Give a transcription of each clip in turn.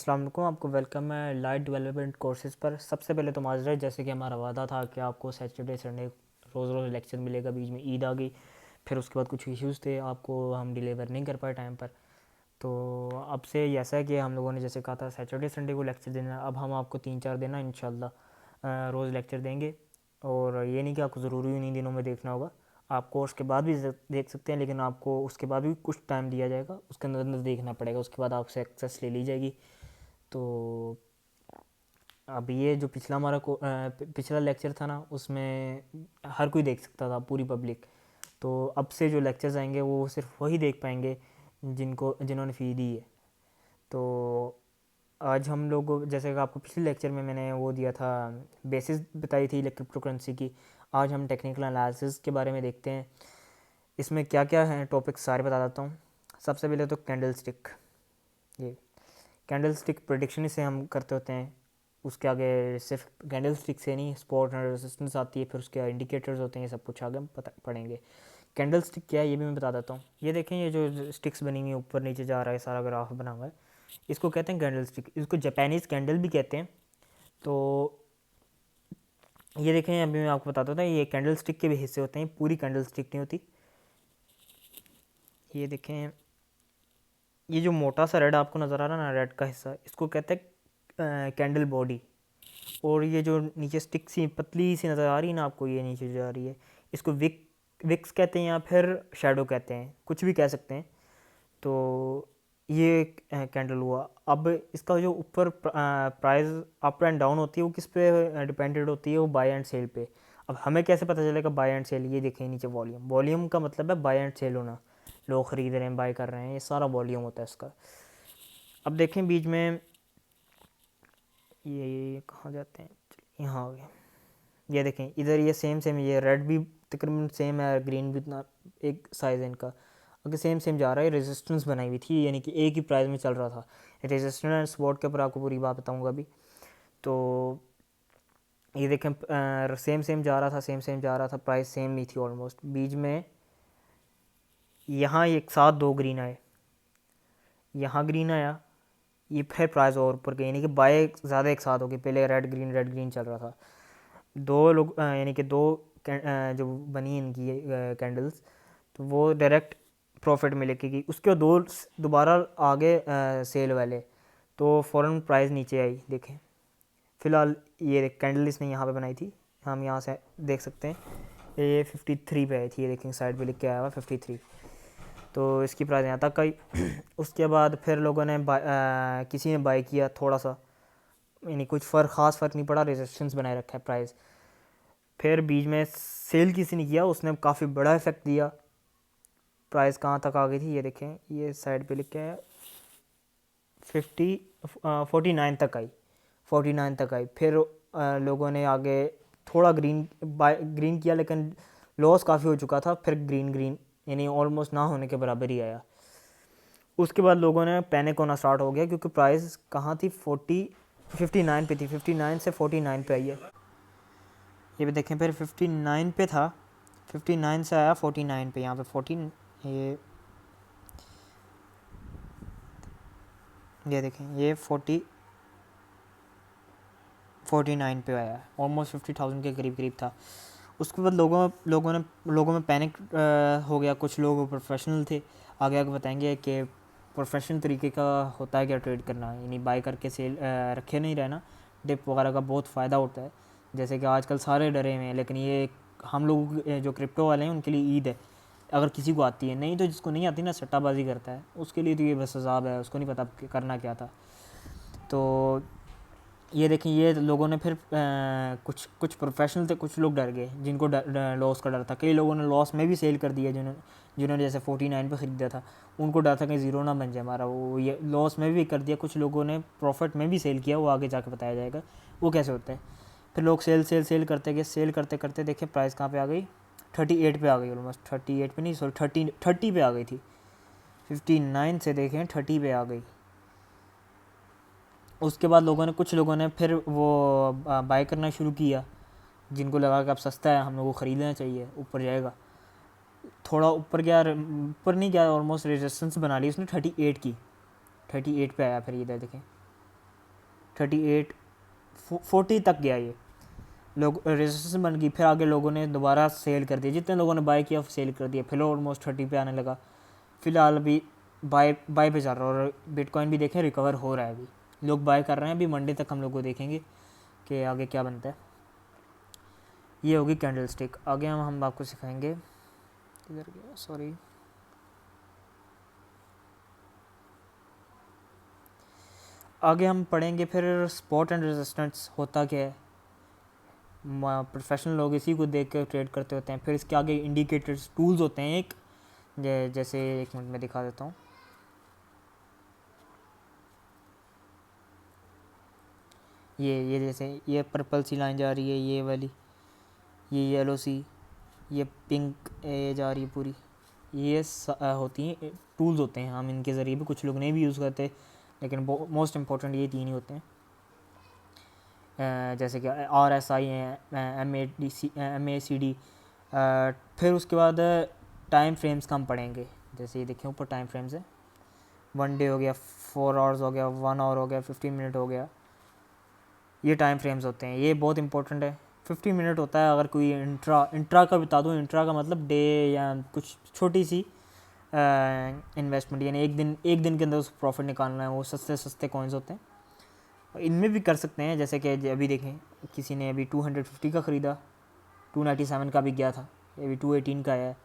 अस्सलाम वालेकुम। आपको वेलकम है लाइट डेवलपमेंट कोर्सेज़ पर। सबसे पहले तो माजरत, जैसे कि हमारा वादा था कि आपको सैटरडे संडे रोज़ रोज़ लेक्चर मिलेगा। बीच में ईद आ गई, फिर उसके बाद कुछ इश्यूज़ थे, आपको हम डिलीवर नहीं कर पाए टाइम पर। तो अब से ये ऐसा है कि हम लोगों ने जैसे कहा था सैटरडे संडे को लेक्चर देना, अब हम आपको 3-4 दिन ना इंशाल्लाह रोज़ लेक्चर देंगे। और ये नहीं कि आपको ज़रूरी उन्हीं दिनों में देखना होगा, आप कोर्स के बाद भी देख सकते हैं, लेकिन आपको उसके बाद भी कुछ टाइम दिया जाएगा, उसके अंदर अंदर देखना पड़ेगा, उसके बाद आपसे एक्सेस ले ली जाएगी। तो अब ये जो पिछला पिछला लेक्चर था ना, उसमें हर कोई देख सकता था, पूरी पब्लिक। तो अब से जो लेक्चर्स आएंगे वो सिर्फ वही देख पाएंगे जिन्होंने फ़ी दी है। तो आज हम लोग, जैसे कि आपको पिछले लेक्चर में मैंने वो दिया था, बेसिस बताई थी क्रिप्टो करेंसी की, आज हम टेक्निकल एनालिसिस के बारे में देखते हैं। इसमें क्या क्या है टॉपिक्स सारे बता देता हूँ। सबसे पहले तो कैंडल स्टिक। ये कैंडल स्टिक प्रेडिक्शन से हम करते होते हैं। उसके आगे सिर्फ कैंडल स्टिक से नहीं, सपोर्ट और रेजिस्टेंस आती है, फिर उसके इंडिकेटर्स होते हैं, ये सब कुछ आगे हम पढ़ेंगे। कैंडल स्टिक क्या है ये भी मैं बता देता हूँ। ये देखें, ये जो स्टिक्स बनी हुई है, ऊपर नीचे जा रहा है, सारा ग्राफ बना हुआ है, इसको कहते हैं कैंडल स्टिक। इसको जापानीज़ कैंडल भी कहते हैं। तो ये देखें, अभी मैं आपको बताता था, ये कैंडल स्टिक के भी हिस्से होते हैं, पूरी कैंडल स्टिक नहीं होती। ये देखें, ये जो मोटा सा रेड आपको नज़र आ रहा है ना, रेड का हिस्सा, इसको कहते हैं कैंडल बॉडी। और ये जो नीचे स्टिक सी पतली सी नज़र आ रही है ना आपको, ये नीचे जो आ रही है, इसको विक्स कहते हैं या फिर शेडो कहते हैं, कुछ भी कह सकते हैं। तो ये कैंडल हुआ। अब इसका जो ऊपर प्राइस अप एंड डाउन होती है, वो किस पे डिपेंडेड होती है? वो बाय एंड सेल पे। अब हमें कैसे पता चलेगा बाय एंड सेल? ये देखें नीचे वॉल्यूम, वॉल्यूम का मतलब है बाय एंड सेल होना, लोग ख़रीद रहे हैं, बाय कर रहे हैं, ये सारा वॉल्यूम होता है इसका। अब देखें बीच में ये कहाँ जाते हैं, यहाँ हो गए। ये देखें इधर, ये सेम सेम, ये रेड भी तकरीबन सेम है, ग्रीन भी इतना एक साइज़ है इनका, अगर सेम सेम जा रहा है। रेजिस्टेंस बनाई हुई थी, यानी कि एक ही प्राइस में चल रहा था। रेजिस्टेंस एंड सपोर्ट के ऊपर आपको पूरी बात बताऊंगा अभी। तो ये देखें, सेम सेम जा रहा था, सेम सेम जा रहा था, प्राइस सेम नहीं थी ऑलमोस्ट। बीच में यहाँ एक साथ दो ग्रीन आए, यहाँ ग्रीन आया, ये फिर प्राइस और ऊपर गई, यानी कि बाय ज़्यादा एक साथ हो गई। पहले रेड ग्रीन चल रहा था, दो लोग यानी कि दो जो बनी इनकी कैंडल्स, तो वो डायरेक्ट प्रॉफिट में लेके गई। उसके बाद दोबारा आगे सेल वाले, तो फ़ौरन प्राइस नीचे आई। देखें फ़िलहाल ये कैंडल इसने यहाँ पे बनाई थी, हम यहाँ से देख सकते हैं, ये 53 पे आई थी। ये देखें साइड पे लिख के आया हुआ 53, तो इसकी प्राइस यहाँ तक आई। उसके बाद फिर लोगों ने किसी ने बाय किया थोड़ा सा, यानी कुछ ख़ास फ़र्क नहीं पड़ा, रेजिस्टेंस बनाए रखा है प्राइस। फिर बीच में सेल किसी ने किया, उसने काफ़ी बड़ा इफेक्ट दिया, प्राइस कहाँ तक आ गई थी? ये देखें, ये साइड पे लिखा है 49 तक आई, 49 तक आई। फिर लोगों ने आगे थोड़ा ग्रीन किया, लेकिन लॉस काफ़ी हो चुका था, फिर ग्रीन ग्रीन यानी ऑलमोस्ट ना होने के बराबर ही आया। उसके बाद लोगों ने पैनिक होना स्टार्ट हो गया, क्योंकि प्राइस कहाँ थी? 59 पे थी, 59 से 49 पे आई है। ये भी देखें, फिर 59 पे था, 59 से आया 49 पे, यहाँ पे 14, ये देखें, ये 49 पे आया, ऑलमोस्ट 50,000 के करीब करीब था। उसके बाद लोगों में पैनिक हो गया। कुछ लोग प्रोफेशनल थे, आगे आगे बताएंगे कि प्रोफेशनल तरीके का होता है क्या ट्रेड करना, यानी बाय करके सेल रखे नहीं रहना। डिप वगैरह का बहुत फ़ायदा होता है, जैसे कि आजकल सारे डरे हुए हैं, लेकिन ये हम लोग जो क्रिप्टो वाले हैं उनके लिए ईद है, अगर किसी को आती है। नहीं तो जिसको नहीं आती ना, सट्टाबाजी करता है, उसके लिए तो ये बस अजाब है, उसको नहीं पता करना क्या था। तो ये देखें, ये लोगों ने फिर कुछ कुछ प्रोफेशनल थे, कुछ लोग डर गए, जिनको लॉस का डर था। कई लोगों ने लॉस में भी सेल कर दिया, जिन्होंने जैसे 49 पे ख़रीदा था, उनको डर था कि ज़ीरो ना बन जाए हमारा, वो ये लॉस में भी कर दिया। कुछ लोगों ने प्रॉफिट में भी सेल किया, वो आगे जाके बताया जाएगा वो कैसे होता है। फिर लोग सेल करते गए, सेल करते करते देखे प्राइस कहाँ पे आ गई? 38 पे आ गई, ऑलमोस्ट 38 पे नहीं, सॉरी 30 पे आ गई थी। 59 से देखें 30 पे आ गई। उसके बाद कुछ लोगों ने फिर वो बाय करना शुरू किया, जिनको लगा कि अब सस्ता है, हम लोग को ख़रीद लेना चाहिए, ऊपर जाएगा। थोड़ा ऊपर गया, ऊपर नहीं गया, ऑलमोस्ट रेजिस्टेंस बना ली उसने 38 की, 38 पे आया। फिर इधर देखें 38 40 तक गया ये, लोग रेजिस्टेंस बन गई, फिर आगे लोगों ने दोबारा सेल कर दिया, जितने लोगों ने बाय किया सेल कर दिया, फिर ऑलमोस्ट 30 पे आने लगा। फ़िलहाल अभी बाय पे चल रहा है और बिटकॉइन भी देखें रिकवर हो रहा है, अभी लोग बाय कर रहे हैं। अभी मंडे तक हम लोग को देखेंगे कि आगे क्या बनता है। ये होगी कैंडल स्टिक। आगे हम आपको सिखाएंगे, इधर गया सॉरी, आगे हम पढ़ेंगे फिर स्पॉट एंड रेजिस्टेंस होता क्या है, प्रोफेशनल लोग इसी को देख कर ट्रेड करते होते हैं। फिर इसके आगे इंडिकेटर्स टूल्स होते हैं एक, जैसे एक मिनट में दिखा देता हूँ। ये जैसे ये पर्पल सी लाइन जा रही है, ये वाली, ये येलो सी, ये पिंक ये जा रही है पूरी, ये होती हैं टूल्स होते हैं। हम इनके ज़रिए भी कुछ लोग नहीं भी यूज़ करते, लेकिन मोस्ट इम्पॉर्टेंट ये तीन ही होते हैं। जैसे कि RSI है, MACD। फिर उसके बाद टाइम फ्रेम्स का हम पढ़ेंगे। जैसे ये देखिए ऊपर टाइम फ्रेम्स है, 1 डे हो गया, 4 आवर्स हो गया, 1 आवर हो गया, 15 मिनट हो गया, ये टाइम फ्रेम्स होते हैं। ये बहुत इंपॉर्टेंट है। 15 मिनट होता है अगर कोई इंट्रा का बता दूँ, इंट्रा का मतलब डे या कुछ छोटी सी इन्वेस्टमेंट, यानी एक दिन के अंदर उस प्रॉफिट निकालना है, वो सस्ते सस्ते कॉइन्स होते हैं। इनमें भी कर सकते हैं, जैसे कि अभी देखें किसी ने अभी 250 का ख़रीदा, 297 का भी गया था, अभी 218 का है,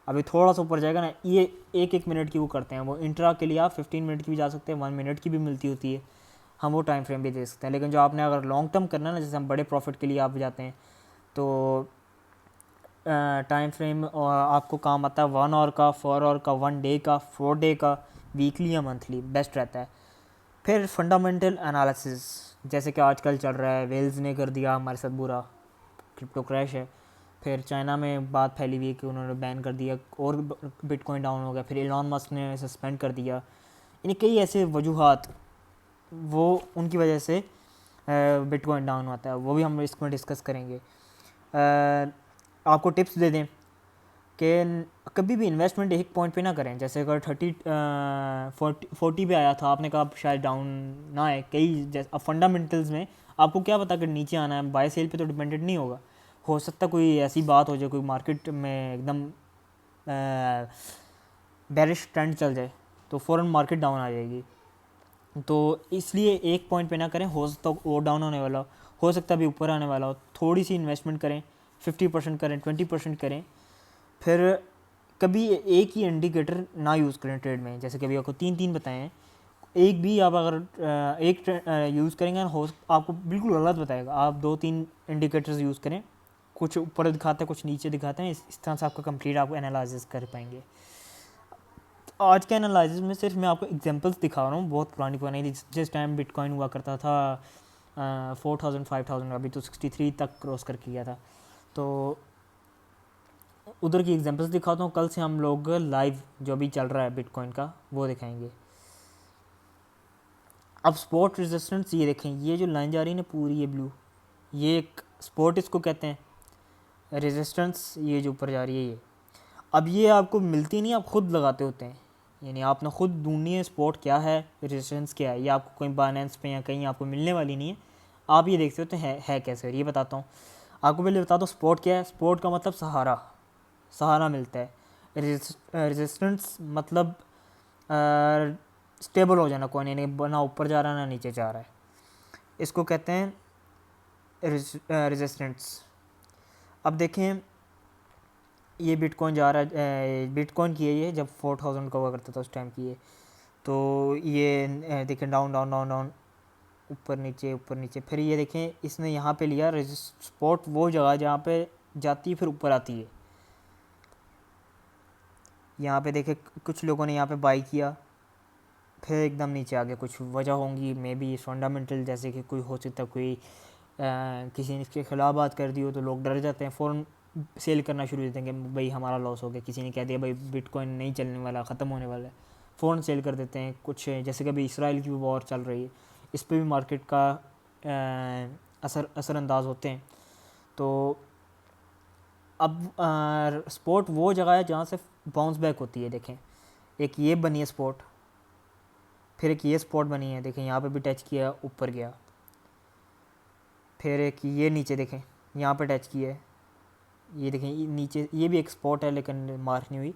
अभी थोड़ा सा ऊपर जाएगा ना। ये एक मिनट की वो करते हैं, वो इंट्रा के लिए आप 15 मिनट की भी जा सकते हैं, 1 मिनट की भी मिलती होती है, हम वो टाइम फ्रेम भी दे सकते हैं। लेकिन जो आपने अगर लॉन्ग टर्म करना है ना, जैसे हम बड़े प्रॉफिट के लिए आप जाते हैं, तो टाइम फ्रेम आपको काम आता है 1 आवर का, 4 आवर का, 1 डे का, 4 डे का, वीकली या मंथली बेस्ट रहता है। फिर फंडामेंटल एनालिसिस, जैसे कि आजकल चल रहा है, वेल्स ने कर दिया हमारे साथ बुरा, क्रिप्टो क्रैश है। फिर चाइना में बात फैली हुई है कि उन्होंने बैन कर दिया और बिटकॉइन डाउन हो गया। फिर एलॉन मस्क ने सस्पेंड कर दिया, यानी कई ऐसे वजूहात, वो उनकी वजह से बिटकॉइन डाउन होता है, वो भी हम इसमें डिस्कस करेंगे। आपको टिप्स दे दें कि कभी भी इन्वेस्टमेंट एक पॉइंट पे ना करें। जैसे अगर 40 पे आया था, आपने कहा अब शायद डाउन ना आए, कई जैसे अब फंडामेंटल्स में आपको क्या पता कि नीचे आना है, बाय सेल पे तो डिपेंडेंट नहीं होगा। हो सकता कोई ऐसी बात हो जाए, कोई मार्केट में एकदम बेरिश ट्रेंड चल जाए, तो फ़ौरन मार्केट डाउन आ जाएगी। तो इसलिए एक पॉइंट पे ना करें, हो सकता वो डाउन होने वाला हो सकता अभी ऊपर आने वाला हो। थोड़ी सी इन्वेस्टमेंट करें, 50% करें, 20% करें। फिर कभी एक ही इंडिकेटर ना यूज़ करें ट्रेड में, जैसे कि अभी आपको 3 बताए हैं, एक भी आप अगर एक यूज़ करेंगे ना, हो आपको बिल्कुल गलत बताएगा। आप 2-3 इंडिकेटर्स यूज़ करें, कुछ ऊपर दिखाते हैं, कुछ नीचे दिखाते हैं, इस तरह से आपका कंप्लीट आप एनालिसिस कर पाएंगे। आज के एनालिसिस में सिर्फ मैं आपको एग्जांपल्स दिखा रहा हूँ, बहुत पुरानी जिस टाइम बिटकॉइन हुआ करता था 4000 5000, अभी तो 63 तक क्रॉस कर गया था, तो उधर की एग्जांपल्स दिखाता हूँ। कल से हम लोग लाइव जो भी चल रहा है बिटकॉइन का वो दिखाएंगे। अब स्पॉट रेजिस्टेंस, ये देखें, ये जो लाइन जा रही है ना पूरी, ये ब्लू, ये एक स्पॉट इसको कहते हैं। रेजिस्टेंस ये जो ऊपर जा रही है ये, अब ये आपको मिलती नहीं, आप खुद लगाते होते हैं, यानी आपने खुद ढूंढनी है स्पॉट क्या है, रेजिस्टेंस क्या है। ये आपको कोई बाइनेंस पे या कहीं आपको मिलने वाली नहीं है, आप ये देखते होते हैं है कैसे। ये बताता हूँ आपको, पहले बता दो स्पॉट क्या है। स्पॉट का मतलब सहारा मिलता है। रेजिस्टेंस मतलब स्टेबल हो जाना, कोई नहीं ना ऊपर जा रहा है ना नीचे जा रहा है, इसको कहते हैं रेजिस्टेंस। अब देखें ये बिटकॉइन जा रहा है, बिटकॉइन की है ये, जब 4000 का हुआ करता था उस टाइम की है। तो ये देखें डाउन डाउन डाउन डाउन, ऊपर नीचे, फिर ये देखें इसने यहाँ पे लिया स्पॉट, वो जगह जहाँ पे जाती है फिर ऊपर आती है। यहाँ पे देखें कुछ लोगों ने यहाँ पे बाई किया, फिर एकदम नीचे आ गया, कुछ वजह होंगी मे बी फंडामेंटल, जैसे कि कोई हो सकता कोई किसी ने इसके खिलाफ बात कर दी हो, तो लोग डर जाते हैं, फ़ौरन सेल करना शुरू कर देंगे, भाई हमारा लॉस हो गया, किसी ने कह दिया भाई बिटकॉइन नहीं चलने वाला, ख़त्म होने वाला है, फ़ौरन सेल कर देते हैं। कुछ जैसे कि अभी इसराइल की वॉर चल रही है, इस पर भी मार्केट का असरअंदाज होते हैं। तो अब स्पॉट वो जगह है जहाँ से बाउंस बैक होती है। देखें एक ये बनी है स्पॉट, फिर एक ये स्पॉट बनी है, देखें यहाँ पे भी टच किया, ऊपर गया। फिर एक ये नीचे देखें, यहाँ पे टच किया है, ये देखें ये नीचे, ये भी एक स्पॉट है लेकिन मार्क नहीं हुई।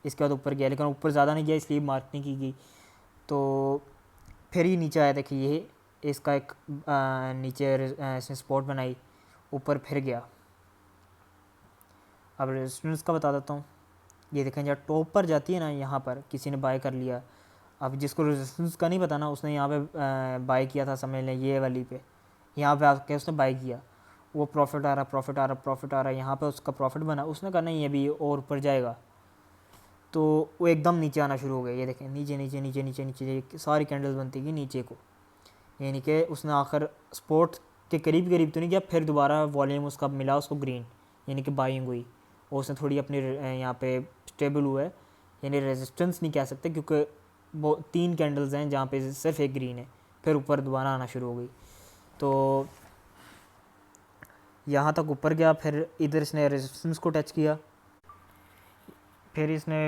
इसके बाद ऊपर गया, लेकिन ऊपर ज़्यादा नहीं गया इसलिए मार्क नहीं की गई। तो फिर ये नीचे आया, देखिए ये इसका एक नीचे इसने स्पॉट बनाई, ऊपर फिर गया। अब रेजिस्टेंस का बता देता हूँ। ये देखें जब टॉप पर जाती है ना, यहाँ पर किसी ने बाय कर लिया। अब जिसको रेजिस्टेंस का नहीं पता ना, उसने यहाँ पे बाय किया था, समझ लें ये वाली पे, यहाँ पे आके उसने बाय किया, वो प्रॉफिट आ रहा प्रॉफिट आ रहा प्रॉफिट आ रहा है, यहाँ पे उसका प्रॉफिट बना, उसने कहा नहीं ये भी और ऊपर जाएगा, तो वो एकदम नीचे आना शुरू हो गया। ये देखें नीचे नीचे नीचे नीचे नीचे सारी कैंडल्स बनती गई नीचे को, यानी कि उसने आखिर स्पोर्ट के करीब करीब तो नहीं गया, फिर दोबारा वॉल्यूम उसका मिला उसको ग्रीन, यानी कि बाइंग हुई, और उसने थोड़ी अपनी यहाँ पे स्टेबल हुआ है, यानी रेजिस्टेंस नहीं कह सकते क्योंकि वो 3 कैंडल्स हैं जहाँ पे सिर्फ एक ग्रीन है, फिर ऊपर दोबारा आना शुरू हो गई। तो यहाँ तक ऊपर गया, फिर इधर इसने रेजिस्टेंस को टच किया, फिर इसने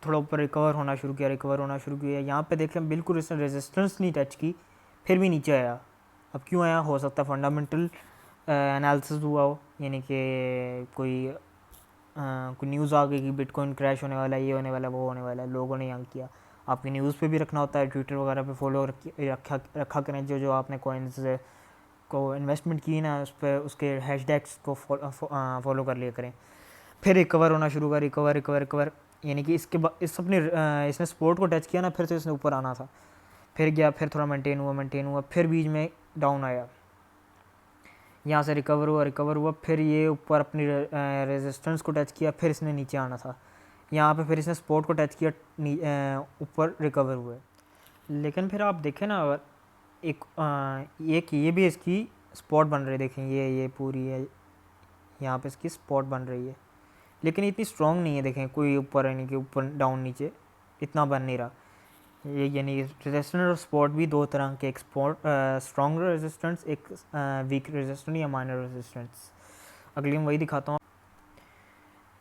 थोड़ा ऊपर रिकवर होना शुरू किया। यहाँ पे देखें बिल्कुल इसने रेजिस्टेंस नहीं टच की, फिर भी नीचे आया। अब क्यों आया, हो सकता है फंडामेंटल एनालिसिस हुआ हो, यानी कि कोई न्यूज़ आ गई कि बिटकॉइन क्रैश होने वाला है, ये होने वाला है, वो होने वाला है, लोगों ने यहाँ किया। आपकी न्यूज़ पे भी रखना होता है, ट्विटर वगैरह पे फॉलो रखा करें, जो आपने कॉइन्स को इन्वेस्टमेंट की ना, उस पर उसके हैशटैग्स को फॉलो कर लिया करें। फिर रिकवर होना शुरू हुआ, रिकवर, यानी कि इसके बाद इसने सपोर्ट को टच किया ना, फिर से इसने ऊपर आना था, फिर गया, फिर थोड़ा मेंटेन हुआ, फिर बीच में डाउन आया, यहाँ से रिकवर हुआ, फिर ये ऊपर अपनी रेजिस्टेंस को टच किया, फिर इसने नीचे आना था, यहाँ पे फिर इसने सपोर्ट को टच किया, ऊपर रिकवर हुए। लेकिन फिर आप देखें ना, एक ये भी इसकी स्पॉट बन रही है, देखें ये पूरी है, यहाँ पे इसकी स्पॉट बन रही है, लेकिन इतनी स्ट्रॉन्ग नहीं है। देखें कोई ऊपर यानी कि ऊपर डाउन नीचे इतना बन नहीं रहा। ये यानी रेजिस्टेंस और सपोर्ट भी दो तरह के, एक स्ट्रॉन्ग रेजिस्टेंस, एक वीक रेजिस्टेंस या माइनर रेजिस्टेंस। अगली मैं वही दिखाता हूँ।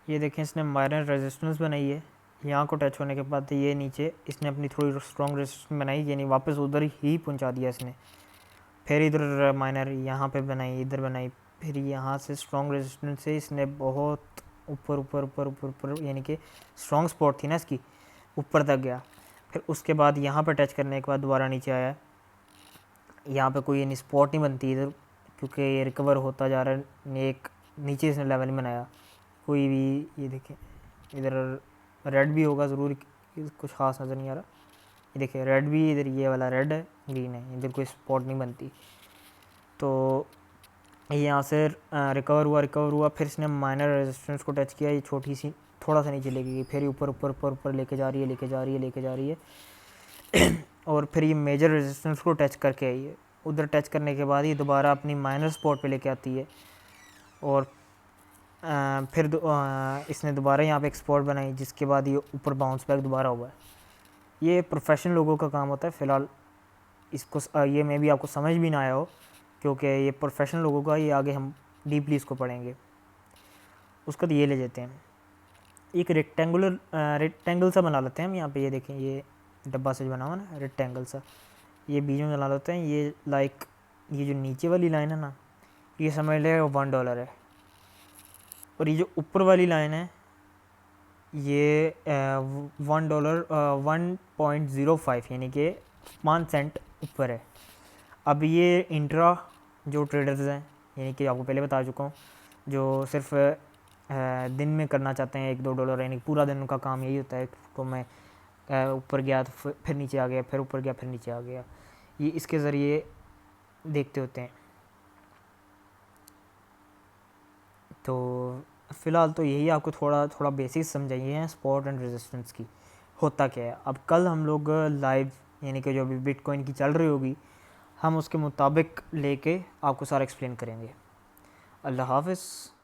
ये देखें इसने माइनर रेजिस्टेंस बनाई है, यहाँ को टच होने के बाद ये नीचे इसने अपनी थोड़ी स्ट्रॉन्ग रेजिस्टेंस बनाई, यानी वापस उधर ही पहुँचा दिया इसने। फिर इधर माइनर यहाँ पे बनाई, इधर बनाई, फिर यहाँ से स्ट्रॉन्ग रेजिस्टेंस से इसने बहुत ऊपर यानी कि स्ट्रॉन्ग स्पॉट थी ना इसकी, ऊपर तक गया। फिर उसके बाद यहाँ पर टच करने के बाद दोबारा नीचे आया, यहाँ पे कोई यानी स्पॉट नहीं बनती इधर, क्योंकि ये रिकवर होता जा रहा है। एक नीचे इसने लेवल नहीं बनाया कोई भी। ये देखें इधर रेड भी होगा ज़रूर, कुछ खास नज़र नहीं आ रहा। ये देखिए रेड भी, इधर ये वाला रेड है, ग्रीन है, इधर कोई स्पॉट नहीं बनती। तो यहाँ से रिकवर हुआ, फिर इसने माइनर रेजिस्टेंस को टच किया, ये छोटी सी थोड़ा सा नीचे लेके गई, फिर ऊपर लेके जा रही है और फिर ये मेजर रेजिस्टेंस को टच करके आई है। उधर टच करने के बाद ये दोबारा अपनी माइनर स्पॉट पे लेके आती है, और फिर इसने दोबारा यहाँ पे एक स्पॉट बनाई, जिसके बाद ये ऊपर बाउंस बैक दोबारा हुआ है। ये प्रोफेशनल लोगों का काम होता है। फ़िलहाल इसको ये मे भी आपको समझ भी ना आया हो, क्योंकि ये प्रोफेशनल लोगों का, ये आगे हम डीपली इसको पढ़ेंगे। उसका तो ये ले लेते हैं, एक रेक्टेंगल सा बना लेते हैं हम यहाँ पे। ये देखें ये डब्बा से बना हुआ ना रेक्टेंगल सा, ये बीच में बना लेते हैं। ये लाइक ये जो नीचे वाली लाइन है ना, ये समझ ले $1 है, और ये जो ऊपर वाली लाइन है ये $1 1.05 यानी कि 5 सेंट ऊपर है। अब ये इंट्रा जो ट्रेडर्स हैं, यानी कि आपको पहले बता चुका हूँ, जो सिर्फ दिन में करना चाहते हैं $1-2, यानी पूरा दिन उनका काम यही होता है तो मैं ऊपर गया तो फिर नीचे आ गया, फिर ऊपर गया फिर नीचे आ गया, ये इसके ज़रिए देखते होते हैं। तो फ़िलहाल तो यही आपको थोड़ा बेसिक्स समझाइए हैं सपोर्ट एंड रेजिस्टेंस की, होता क्या है। अब कल हम लोग लाइव यानी कि जो अभी बिटकॉइन की चल रही होगी, हम उसके मुताबिक लेके आपको सारा एक्सप्लेन करेंगे। अल्लाह हाफ़िज़।